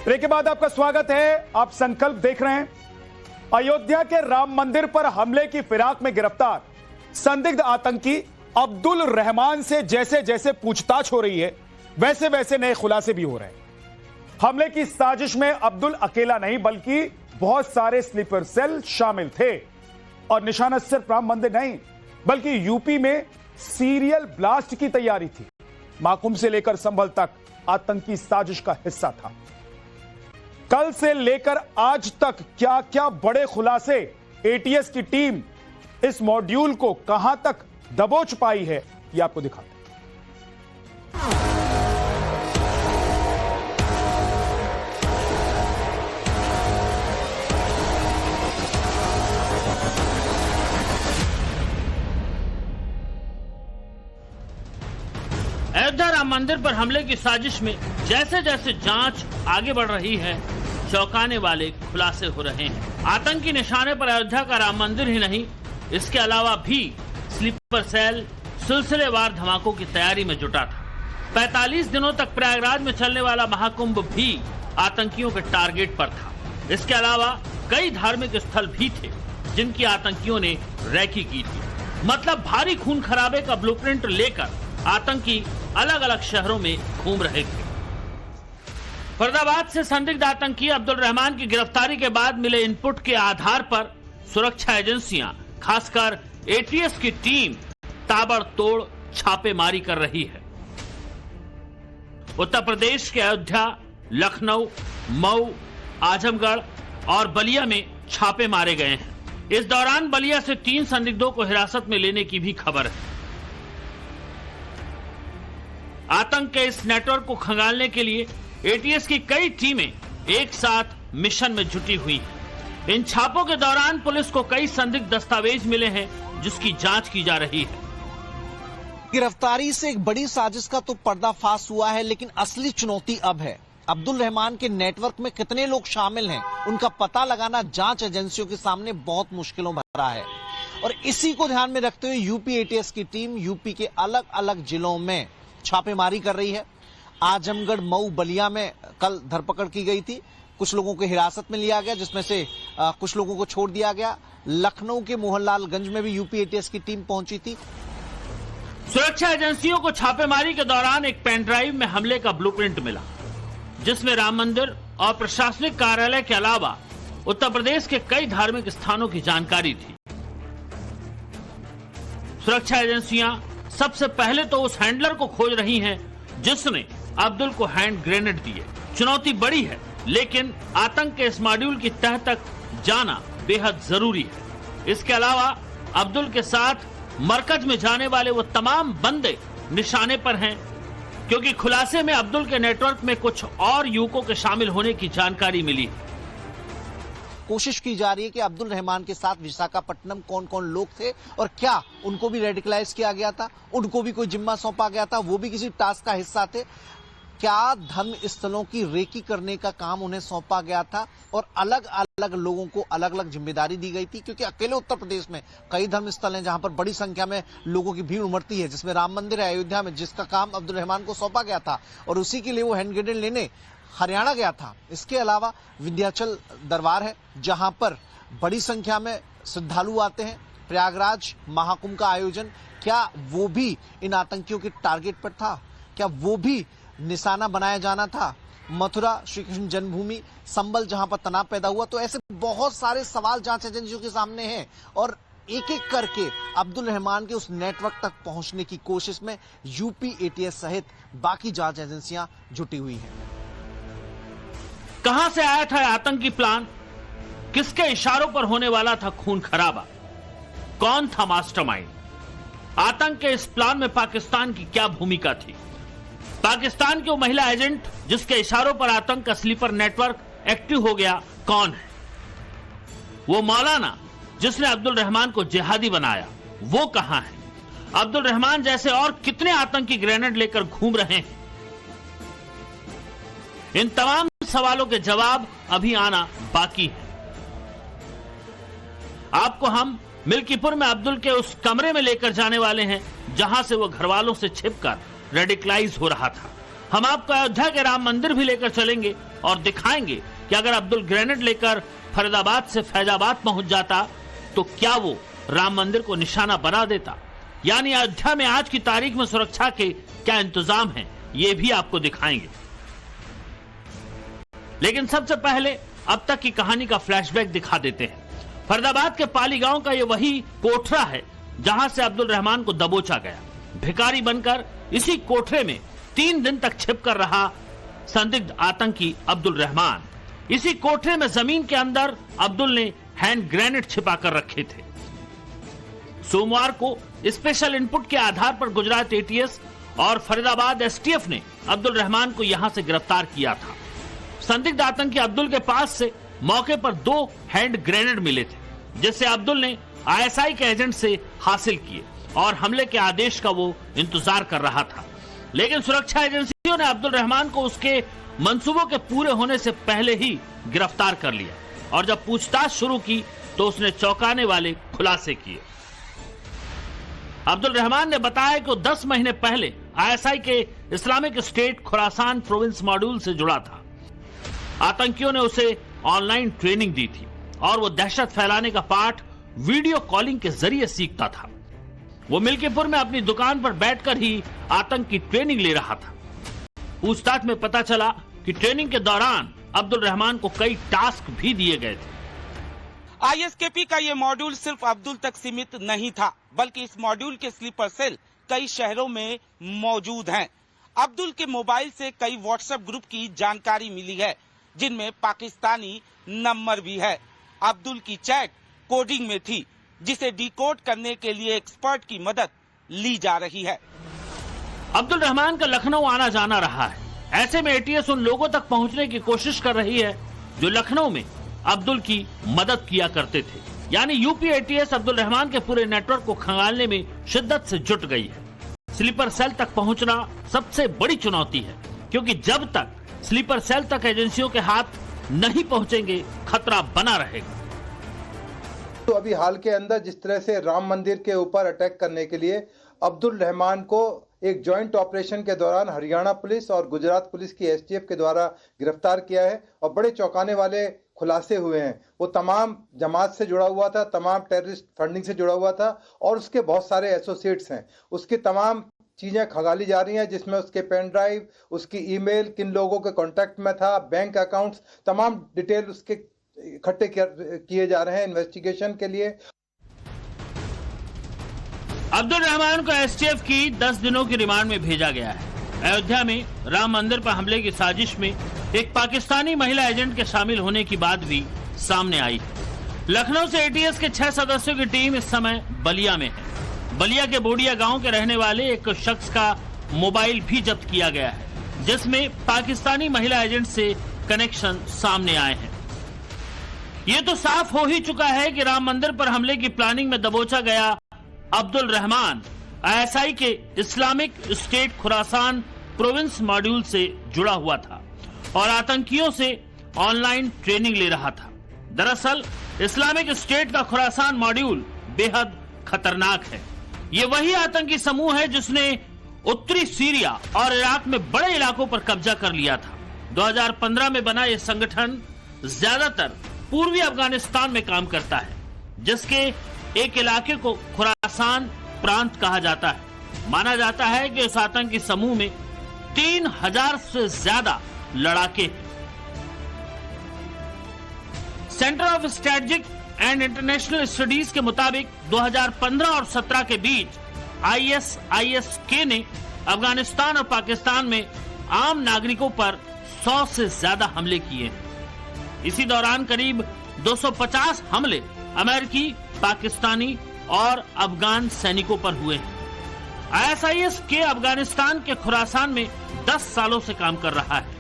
Break के बाद आपका स्वागत है। आप संकल्प देख रहे हैं। अयोध्या के राम मंदिर पर हमले की फिराक में गिरफ्तार संदिग्ध आतंकी अब्दुल रहमान से जैसे जैसे पूछताछ हो रही है, वैसे वैसे नए खुलासे भी हो रहे हैं। हमले की साजिश में अब्दुल अकेला नहीं बल्कि बहुत सारे स्लीपर सेल शामिल थे और निशाना सिर्फ राम मंदिर नहीं बल्कि यूपी में सीरियल ब्लास्ट की तैयारी थी। माकूम से लेकर संभल तक आतंकी साजिश का हिस्सा था। कल से लेकर आज तक क्या क्या बड़े खुलासे, एटीएस की टीम इस मॉड्यूल को कहां तक दबोच पाई है, यह आपको दिखाते हैं। अयोध्या राम मंदिर पर हमले की साजिश में जैसे जैसे जांच आगे बढ़ रही है, चौंकाने वाले खुलासे हो रहे हैं। आतंकी निशाने पर अयोध्या का राम मंदिर ही नहीं, इसके अलावा भी स्लीपर सेल सिलसिलेवार धमाकों की तैयारी में जुटा था। 45 दिनों तक प्रयागराज में चलने वाला महाकुंभ भी आतंकियों के टारगेट पर था। इसके अलावा कई धार्मिक स्थल भी थे जिनकी आतंकियों ने रैकी की थी। मतलब भारी खून खराबे का ब्लूप्रिंट लेकर आतंकी अलग अलग शहरों में घूम रहे थे। फरीदाबाद से संदिग्ध आतंकी अब्दुल रहमान की गिरफ्तारी के बाद मिले इनपुट के आधार पर सुरक्षा एजेंसियां, खासकर एटीएस की टीम ताबड़तोड़ छापेमारी कर रही है। उत्तर प्रदेश के अयोध्या, लखनऊ, मऊ, आजमगढ़ और बलिया में छापे मारे गए हैं। इस दौरान बलिया से 3 संदिग्धों को हिरासत में लेने की भी खबर है। आतंक के इस नेटवर्क को खंगालने के लिए एटीएस की कई टीमें एक साथ मिशन में जुटी हुई हैं। इन छापों के दौरान पुलिस को कई संदिग्ध दस्तावेज मिले हैं जिसकी जांच की जा रही है। गिरफ्तारी से एक बड़ी साजिश का तो पर्दाफाश हुआ है, लेकिन असली चुनौती अब है। अब्दुल रहमान के नेटवर्क में कितने लोग शामिल हैं, उनका पता लगाना जांच एजेंसियों के सामने बहुत मुश्किलों भरा है। और इसी को ध्यान में रखते हुए यूपी एटीएस की टीम यूपी के अलग अलग जिलों में छापेमारी कर रही है। आजमगढ़, मऊ, बलिया में कल धरपकड़ की गई थी। कुछ लोगों को हिरासत में लिया गया, जिसमें से कुछ लोगों को छोड़ दिया गया। लखनऊ के मोहनलालगंज में भी यूपी एटीएस की टीम पहुंची थी। सुरक्षा एजेंसियों को छापेमारी के दौरान एक पेन ड्राइव में हमले का ब्लूप्रिंट मिला, जिसमें राम मंदिर और प्रशासनिक कार्यालय के अलावा उत्तर प्रदेश के कई धार्मिक स्थानों की जानकारी थी। सुरक्षा एजेंसियां सबसे पहले तो उस हैंडलर को खोज रही हैं जिसने अब्दुल को हैंड ग्रेनेड दिए। चुनौती बड़ी है, लेकिन आतंक के इस मॉड्यूल की तह तक जाना बेहद जरूरी है। इसके अलावा अब्दुल के साथ मरकज में जाने वाले वो तमाम बंदे निशाने पर हैं, क्योंकि खुलासे में अब्दुल के नेटवर्क में कुछ और युवकों के शामिल होने की जानकारी मिली है। कोशिश की जा रही है कि अब्दुल रहमान के साथ विशाखापट्टनम कौन कौन लोग थे और क्या उनको भी रेडिकलाइज किया गया था, उनको भी कोई जिम्मा सौंपा गया था, वो भी किसी टास्क का हिस्सा थे, क्या धर्म स्थलों की रेकी करने का काम उन्हें सौंपा गया था और अलग अलग लोगों को अलग अलग जिम्मेदारी दी गई थी। क्योंकि अकेले उत्तर प्रदेश में कई धर्म स्थल हैं जहां पर बड़ी संख्या में लोगों की भीड़ उमड़ती है, जिसमें राम मंदिर है अयोध्या में, जिसका काम अब्दुल रहमान को सौंपा गया था और उसी के लिए वो हैंड ग्रेनेड लेने हरियाणा गया था। इसके अलावा विंध्याचल दरबार है जहां पर बड़ी संख्या में श्रद्धालु आते हैं। प्रयागराज महाकुंभ का आयोजन, क्या वो भी इन आतंकियों के टारगेट पर था? क्या वो भी निशाना बनाया जाना था? मथुरा, श्री कृष्ण जन्मभूमि, संभल जहां पर तनाव पैदा हुआ। तो ऐसे बहुत सारे सवाल जांच एजेंसियों के सामने हैं और एक एक करके अब्दुल रहमान के उस नेटवर्क तक पहुंचने की कोशिश में यूपी एटीएस सहित बाकी जांच एजेंसियां जुटी हुई हैं। कहां से आया था आतंकी प्लान? किसके इशारों पर होने वाला था खून खराबा? कौन था मास्टरमाइंड? आतंक के इस प्लान में पाकिस्तान की क्या भूमिका थी? पाकिस्तान के वो महिला एजेंट जिसके इशारों पर आतंक का स्लीपर नेटवर्क एक्टिव हो गया, कौन है? वो मौलाना जिसने अब्दुल रहमान को जिहादी बनाया, वो कहां है? अब्दुल रहमान जैसे और कितने आतंकी ग्रेनेड लेकर घूम रहे हैं? इन तमाम सवालों के जवाब अभी आना बाकी है। आपको हम मिल्कीपुर में अब्दुल के उस कमरे में लेकर जाने वाले हैं जहां से वो घर वालों से छिपकर रेडिकलाइज हो रहा था। हम आपको अयोध्या के राम मंदिर भी लेकर चलेंगे और दिखाएंगे कि अगर अब्दुल ग्रेनेड लेकर फरीदाबाद से फैजाबाद पहुंच जाता तो क्या वो राम मंदिर को निशाना बना देता। यानी अयोध्या में आज की तारीख में सुरक्षा के क्या इंतजाम हैं, ये भी आपको दिखाएंगे। लेकिन सबसे पहले अब तक की कहानी का फ्लैशबैक दिखा देते हैं। फरीदाबाद के पाली गांव का ये वही कोठरा है जहां से अब्दुल रहमान को दबोचा गया। भिखारी बनकर इसी कोठरे में 3 दिन तक छिपकर रहा संदिग्ध आतंकी अब्दुल रहमान। इसी कोठरे में जमीन के अंदर अब्दुल ने हैंड ग्रेनेड छिपा कर रखे थे। सोमवार को स्पेशल इनपुट के आधार पर गुजरात एटीएस और फरीदाबाद एसटीएफ ने अब्दुल रहमान को यहां से गिरफ्तार किया था। संदिग्ध आतंकी अब्दुल के पास से मौके पर 2 हैंड ग्रेनेड मिले थे, जिससे अब्दुल ने आईएसआई के एजेंट से हासिल किए और हमले के आदेश का वो इंतजार कर रहा था। लेकिन सुरक्षा एजेंसियों ने अब्दुल रहमान को उसके मंसूबों के पूरे होने से पहले ही गिरफ्तार कर लिया और जब पूछताछ शुरू की तो उसने चौंकाने वाले खुलासे किए। अब्दुल रहमान ने बताया कि वो 10 महीने पहले आईएसआई के Islamic State Khorasan province module से जुड़ा था। आतंकियों ने उसे ऑनलाइन ट्रेनिंग दी थी और वो दहशत फैलाने का पाठ वीडियो कॉलिंग के जरिए सीखता था। वो मिल्कीपुर में अपनी दुकान पर बैठकर ही आतंक की ट्रेनिंग ले रहा था। पूछताछ में पता चला कि ट्रेनिंग के दौरान अब्दुल रहमान को कई टास्क भी दिए गए थे। आईएसकेपी का ये मॉड्यूल सिर्फ अब्दुल तक सीमित नहीं था, बल्कि इस मॉड्यूल के स्लीपर सेल कई शहरों में मौजूद हैं। अब्दुल के मोबाइल से कई व्हाट्सएप ग्रुप की जानकारी मिली है, जिनमें पाकिस्तानी नंबर भी है। अब्दुल की चैट कोडिंग में थी, जिसे डिकोड करने के लिए एक्सपर्ट की मदद ली जा रही है। अब्दुल रहमान का लखनऊ आना जाना रहा है। ऐसे में एटीएस उन लोगों तक पहुंचने की कोशिश कर रही है जो लखनऊ में अब्दुल की मदद किया करते थे। यानी यूपी एटीएस अब्दुल रहमान के पूरे नेटवर्क को खंगालने में शिद्दत से जुट गई है। स्लीपर सेल तक पहुंचना सबसे बड़ी चुनौती है, क्योंकि जब तक स्लीपर सेल तक एजेंसियों के हाथ नहीं पहुंचेंगे, खतरा बना रहेगा। तो अभी हाल के अंदर जिस तरह से राम मंदिर के ऊपर अटैक करने के लिए अब्दुल रहमान को एक जॉइंट ऑपरेशन के दौरान हरियाणा पुलिस और गुजरात पुलिस की एसटीएफ के द्वारा गिरफ्तार किया है और बड़े चौंकाने वाले खुलासे हुए हैं। वो तमाम जमात से जुड़ा हुआ था, तमाम टेररिस्ट फंडिंग से जुड़ा हुआ था और उसके बहुत सारे एसोसिएट्स हैं। उसकी तमाम चीजें खंगाली जा रही हैं, जिसमें उसके पेन ड्राइव, उसकी ईमेल, किन लोगों के कांटेक्ट में था, बैंक अकाउंट्स, तमाम डिटेल उसके इकट्ठे किए जा रहे हैं इन्वेस्टिगेशन के लिए। अब्दुल रहमान को एसटीएफ की 10 दिनों की रिमांड में भेजा गया है। अयोध्या में राम मंदिर पर हमले की साजिश में एक पाकिस्तानी महिला एजेंट के शामिल होने की बात भी सामने आई है। लखनऊ से एटीएस के 6 सदस्यों की टीम इस समय बलिया में है। बलिया के बोडिया गांव के रहने वाले एक शख्स का मोबाइल भी जब्त किया गया है, जिसमें पाकिस्तानी महिला एजेंट से कनेक्शन सामने आए हैं। ये तो साफ हो ही चुका है कि राम मंदिर पर हमले की प्लानिंग में दबोचा गया अब्दुल रहमान आईएसआई के Islamic State Khorasan province module से जुड़ा हुआ था और आतंकियों से ऑनलाइन ट्रेनिंग ले रहा था। दरअसल इस्लामिक स्टेट का खुरासान मॉड्यूल बेहद खतरनाक है। ये वही आतंकी समूह है जिसने उत्तरी सीरिया और इराक में बड़े इलाकों पर कब्जा कर लिया था। 2015 में बना यह संगठन ज्यादातर पूर्वी अफगानिस्तान में काम करता है, जिसके एक इलाके को खुरासान प्रांत कहा जाता है। माना जाता है कि उस आतंकी समूह में 3000 से ज्यादा लड़ाके। Center of Strategic and International Studies के मुताबिक 2015 और 17 के बीच ISIS-K ने अफगानिस्तान और पाकिस्तान में आम नागरिकों पर 100 से ज्यादा हमले किए हैं। इसी दौरान करीब 250 हमले अमेरिकी, पाकिस्तानी और अफगान सैनिकों पर हुए हैं। ISIS-K अफगानिस्तान के खुरासान में 10 सालों से काम कर रहा है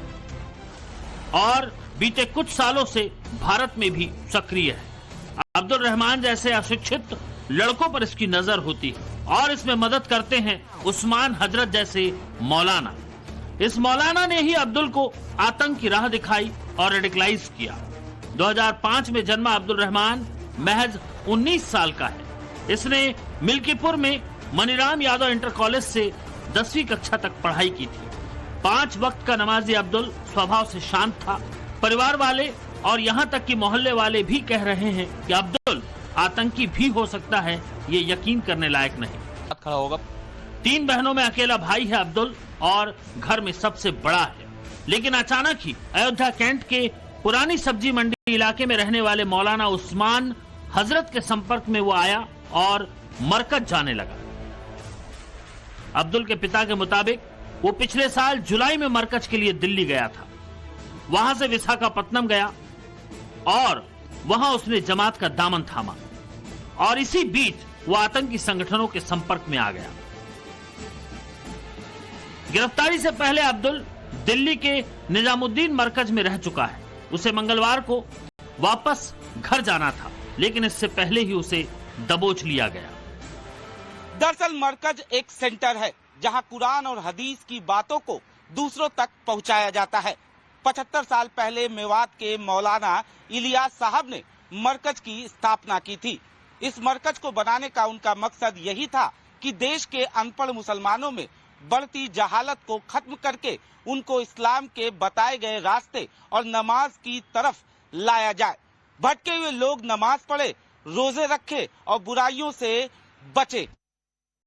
और बीते कुछ सालों से भारत में भी सक्रिय है। अब्दुल रहमान जैसे अशिक्षित लड़कों पर इसकी नजर होती है और इसमें मदद करते हैं उस्मान हजरत जैसे मौलाना। इस मौलाना ने ही अब्दुल को आतंक की राह दिखाई और रेडिकलाइज किया। 2005 में जन्मा अब्दुल रहमान महज 19 साल का है। इसने मिल्कीपुर में मनीराम यादव इंटर कॉलेज से 10वीं कक्षा तक पढ़ाई की थी। 5 वक्त का नमाजी अब्दुल स्वभाव से शांत था। परिवार वाले और यहाँ तक कि मोहल्ले वाले भी कह रहे हैं कि अब्दुल आतंकी भी हो सकता है, ये यकीन करने लायक नहीं। खड़ा होगा। 3 बहनों में अकेला भाई है अब्दुल और घर में सबसे बड़ा है। लेकिन अचानक ही अयोध्या कैंट के पुरानी सब्जी मंडी इलाके में रहने वाले मौलाना उस्मान हजरत के संपर्क में वो आया और मरकज जाने लगा। अब्दुल के पिता के मुताबिक वो पिछले साल जुलाई में मरकज के लिए दिल्ली गया था। वहां से विशाखापत्तनम गया और वहां उसने जमात का दामन थामा और इसी बीच वो आतंकी संगठनों के संपर्क में आ गया। गिरफ्तारी से पहले अब्दुल दिल्ली के निजामुद्दीन मरकज में रह चुका है। उसे मंगलवार को वापस घर जाना था, लेकिन इससे पहले ही उसे दबोच लिया गया। दरअसल मरकज एक सेंटर है जहां कुरान और हदीस की बातों को दूसरों तक पहुंचाया जाता है। 75 साल पहले मेवात के मौलाना इलियास साहब ने मरकज की स्थापना की थी। इस मरकज को बनाने का उनका मकसद यही था कि देश के अनपढ़ मुसलमानों में बढ़ती जहालत को खत्म करके उनको इस्लाम के बताए गए रास्ते और नमाज की तरफ लाया जाए। भटके हुए लोग नमाज पढ़े, रोजे रखे और बुराइयों से बचे।